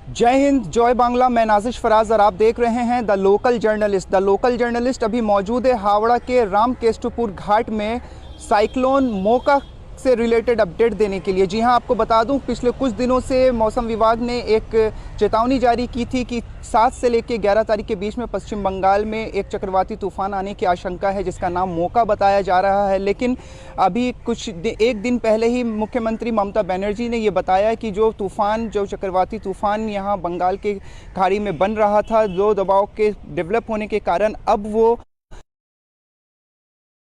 जय हिंद, जय बांग्ला। मैं नाजिश फराज और आप देख रहे हैं the local journalist. The local journalist अभी मौजूद है हावड़ा के रामकेष्टपुर घाट में साइक्लोन मोका से रिलेटेड अपडेट देने के लिए। जी हां, आपको बता दूं पिछले कुछ दिनों से मौसम विभाग ने एक चेतावनी जारी की थी कि 7 से लेकर 11 तारीख के बीच में पश्चिम बंगाल में एक चक्रवाती तूफान आने की आशंका है जिसका नाम मोका बताया जा रहा है। लेकिन अभी एक दिन पहले ही मुख्यमंत्री ममता बनर्जी ने ये बताया कि जो चक्रवाती तूफान यहाँ बंगाल के खाड़ी में बन रहा था, लो दबाव के डेवलप होने के कारण अब वो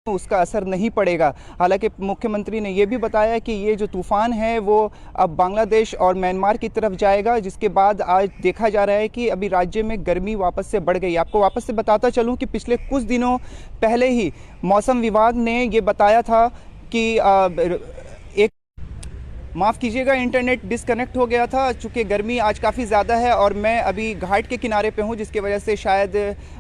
उसका असर नहीं पड़ेगा। हालांकि मुख्यमंत्री ने यह भी बताया कि ये जो तूफान है वो अब बांग्लादेश और म्यांमार की तरफ जाएगा, जिसके बाद आज देखा जा रहा है कि अभी राज्य में गर्मी वापस से बढ़ गई। आपको वापस से बताता चलूं कि पिछले कुछ दिनों पहले ही मौसम विभाग ने ये बताया था कि माफ़ कीजिएगा, इंटरनेट डिस्कनेक्ट हो गया था। चूँकि गर्मी आज काफ़ी ज़्यादा है और मैं अभी घाट के किनारे पे हूँ, जिसकी वजह से शायद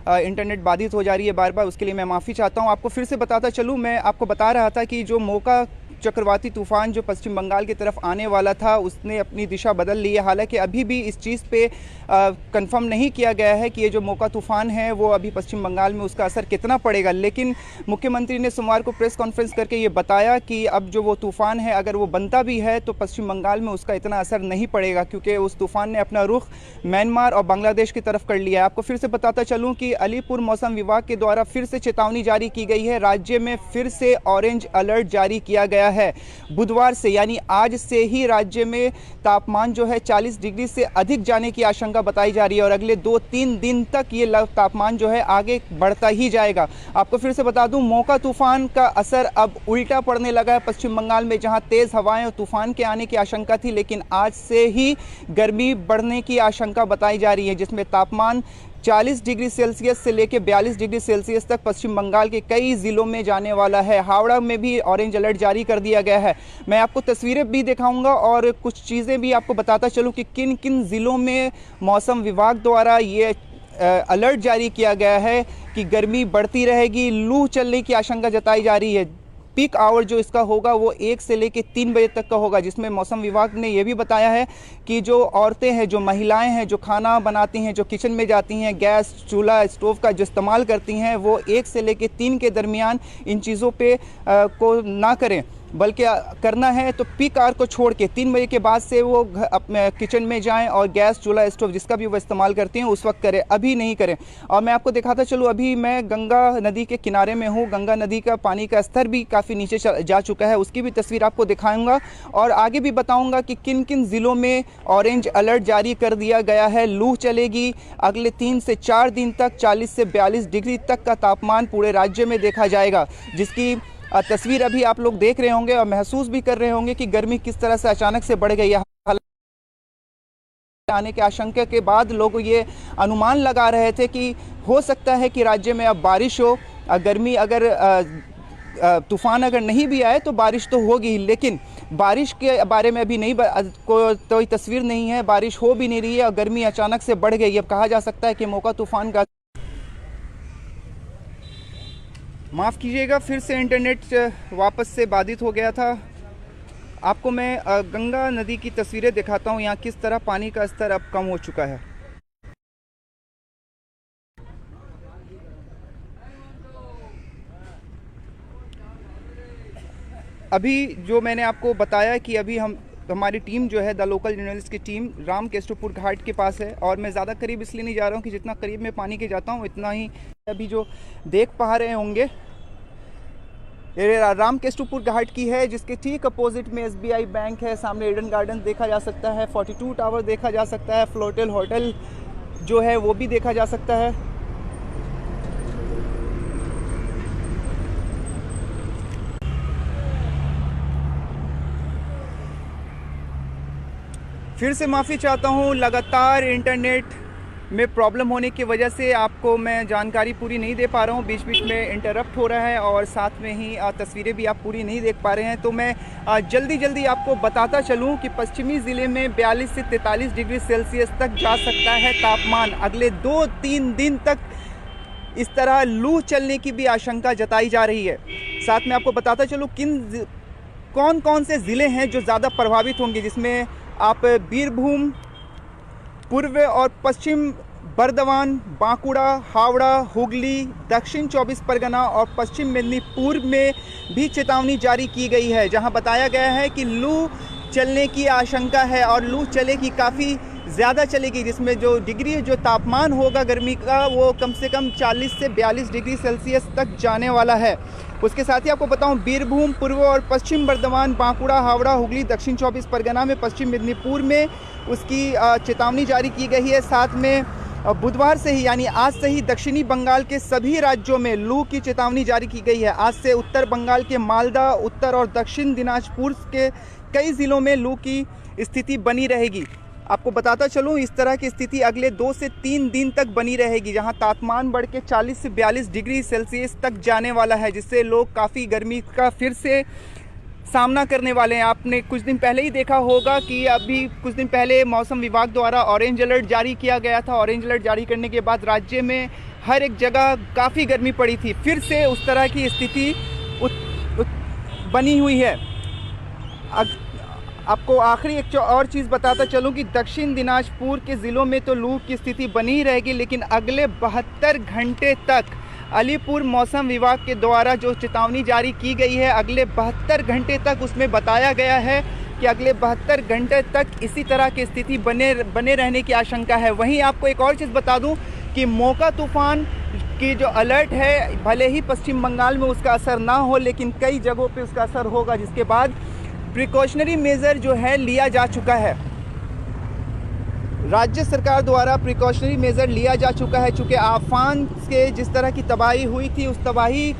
इंटरनेट बाधित हो जा रही है बार बार। उसके लिए मैं माफ़ी चाहता हूँ। आपको फिर से बताता चलूँ, मैं आपको बता रहा था कि जो मोका चक्रवाती तूफान जो पश्चिम बंगाल की तरफ आने वाला था उसने अपनी दिशा बदल ली है। हालांकि अभी भी इस चीज़ पे कंफर्म नहीं किया गया है कि ये जो मोका तूफान है वो अभी पश्चिम बंगाल में उसका असर कितना पड़ेगा। लेकिन मुख्यमंत्री ने सोमवार को प्रेस कॉन्फ्रेंस करके ये बताया कि अब जो वो तूफान है अगर वो बनता भी है तो पश्चिम बंगाल में उसका इतना असर नहीं पड़ेगा, क्योंकि उस तूफान ने अपना रुख म्यांमार और बांग्लादेश की तरफ कर लिया है। आपको फिर से बताता चलूँ कि अलीपुर मौसम विभाग के द्वारा फिर से चेतावनी जारी की गई है। राज्य में फिर से ऑरेंज अलर्ट जारी किया गया है। बुधवार से यानी आज से ही राज्य में तापमान जो है 40 डिग्री से अधिक जाने की आशंका बताई जा रही है और अगले 2-3 दिन तक ये तापमान जो है आगे बढ़ता ही जाएगा। आपको फिर से बता दूं, मोका तूफान का असर अब उल्टा पड़ने लगा है पश्चिम बंगाल में, जहां तेज हवाएं और तूफान के आने की आशंका थी, लेकिन आज से ही गर्मी बढ़ने की आशंका बताई जा रही है, जिसमें तापमान 40 डिग्री सेल्सियस से लेकर 42 डिग्री सेल्सियस तक पश्चिम बंगाल के कई जिलों में जाने वाला है। हावड़ा में भी ऑरेंज अलर्ट जारी कर दिया गया है। मैं आपको तस्वीरें भी दिखाऊंगा और कुछ चीज़ें भी आपको बताता चलूं कि किन किन ज़िलों में मौसम विभाग द्वारा ये अलर्ट जारी किया गया है कि गर्मी बढ़ती रहेगी, लू चलने की आशंका जताई जा रही है। पीक आवर जो इसका होगा वो 1 से लेकर 3 बजे तक का होगा, जिसमें मौसम विभाग ने यह भी बताया है कि जो औरतें हैं, जो महिलाएं हैं, जो खाना बनाती हैं, जो किचन में जाती हैं, गैस चूल्हा स्टोव का जो इस्तेमाल करती हैं, वो 1 से लेकर 3 के दरमियान इन चीज़ों पे को ना करें, बल्कि करना है तो पीक आवर को छोड़ के 3 बजे के बाद से वो अपने किचन में जाएं और गैस चूल्हा स्टोव जिसका भी वो इस्तेमाल करती हैं उस वक्त करें, अभी नहीं करें। और मैं आपको दिखाता चलूँ, अभी मैं गंगा नदी के किनारे में हूँ। गंगा नदी का पानी का स्तर भी काफ़ी नीचे जा चुका है, उसकी भी तस्वीर आपको दिखाऊंगा और आगे भी बताऊंगा कि किन किन ज़िलों में ऑरेंज अलर्ट जारी कर दिया गया है। लू चलेगी अगले 3 से 4 दिन तक, 40 से 42 डिग्री तक का तापमान पूरे राज्य में देखा जाएगा, जिसकी तस्वीर अभी आप लोग देख रहे होंगे और महसूस भी कर रहे होंगे कि गर्मी किस तरह से अचानक से बढ़ गई है। आने के आशंका के बाद लोग ये अनुमान लगा रहे थे कि हो सकता है कि राज्य में अब बारिश हो। गर्मी अगर तूफान अगर नहीं भी आए तो बारिश तो होगी, लेकिन बारिश के बारे में अभी कोई तस्वीर नहीं है। बारिश हो भी नहीं रही है और गर्मी अचानक से बढ़ गई। अब कहा जा सकता है कि मोका तूफान का, माफ़ कीजिएगा, फिर से इंटरनेट वापस से बाधित हो गया था। आपको मैं गंगा नदी की तस्वीरें दिखाता हूँ, यहाँ किस तरह पानी का स्तर अब कम हो चुका है। अभी जो मैंने आपको बताया कि अभी हमारी टीम जो है द लोकल जर्नलिस्ट की टीम रामकेष्टपुर घाट के पास है और मैं ज़्यादा करीब इसलिए नहीं जा रहा हूँ कि जितना करीब मैं पानी के जाता हूँ इतना ही अभी जो देख पा रहे होंगे ये रामकेष्टपुर घाट की है, जिसके ठीक अपोजिट में SBI बैंक है। सामने ईडन गार्डन देखा जा सकता है, 42 टावर देखा जा सकता है, फ्लोटेल होटल जो है वो भी देखा जा सकता है। फिर से माफ़ी चाहता हूँ, लगातार इंटरनेट में प्रॉब्लम होने की वजह से आपको मैं जानकारी पूरी नहीं दे पा रहा हूँ, बीच बीच में इंटरप्ट हो रहा है और साथ में ही तस्वीरें भी आप पूरी नहीं देख पा रहे हैं। तो मैं जल्दी आपको बताता चलूँ कि पश्चिमी ज़िले में 42 से 43 डिग्री सेल्सियस तक जा सकता है तापमान। अगले 2-3 दिन तक इस तरह लू चलने की भी आशंका जताई जा रही है। साथ में आपको बताता चलूँ कौन कौन से ज़िले हैं जो ज़्यादा प्रभावित होंगे, जिसमें आप बीरभूम, पूर्व और पश्चिम बर्दवान, बांकुड़ा, हावड़ा, हुगली, दक्षिण 24 परगना और पश्चिम मेदिनीपुर में भी चेतावनी जारी की गई है, जहां बताया गया है कि लू चलने की आशंका है और लू चलेगी, काफ़ी ज़्यादा चलेगी, जिसमें जो तापमान होगा गर्मी का वो कम से कम 40 से 42 डिग्री सेल्सियस तक जाने वाला है। उसके साथ ही आपको बताऊं, बीरभूम, पूर्व और पश्चिम बर्धमान, बांकुड़ा, हावड़ा, हुगली, दक्षिण 24 परगना में, पश्चिम मेदिनीपुर में उसकी चेतावनी जारी की गई है। साथ में बुधवार से ही यानी आज से ही दक्षिणी बंगाल के सभी राज्यों में लू की चेतावनी जारी की गई है। आज से उत्तर बंगाल के मालदा, उत्तर और दक्षिण दिनाजपुर के कई ज़िलों में लू की स्थिति बनी रहेगी। आपको बताता चलूँ, इस तरह की स्थिति अगले 2 से 3 दिन तक बनी रहेगी, जहां तापमान बढ़ के 40 से 42 डिग्री सेल्सियस तक जाने वाला है, जिससे लोग काफ़ी गर्मी का फिर से सामना करने वाले हैं। आपने कुछ दिन पहले ही देखा होगा कि अभी कुछ दिन पहले मौसम विभाग द्वारा ऑरेंज अलर्ट जारी किया गया था। ऑरेंज अलर्ट जारी करने के बाद राज्य में हर एक जगह काफ़ी गर्मी पड़ी थी। फिर से उस तरह की स्थिति बनी हुई है। आपको आखिरी एक और चीज़ बताता चलूँ कि दक्षिण दिनाजपुर के ज़िलों में तो लू की स्थिति बनी ही रहेगी, लेकिन अगले 72 घंटे तक अलीपुर मौसम विभाग के द्वारा जो चेतावनी जारी की गई है, अगले 72 घंटे तक उसमें बताया गया है कि अगले 72 घंटे तक इसी तरह की स्थिति बने रहने की आशंका है। वहीं आपको एक और चीज़ बता दूं कि मोका तूफान की जो अलर्ट है, भले ही पश्चिम बंगाल में उसका असर ना हो, लेकिन कई जगहों पे उसका असर होगा, जिसके बाद प्रिकॉशनरी मेजर जो है लिया जा चुका है। राज्य सरकार द्वारा प्रिकॉशनरी मेजर लिया जा चुका है, चूँकि आफान से जिस तरह की तबाही हुई थी, उस तबाही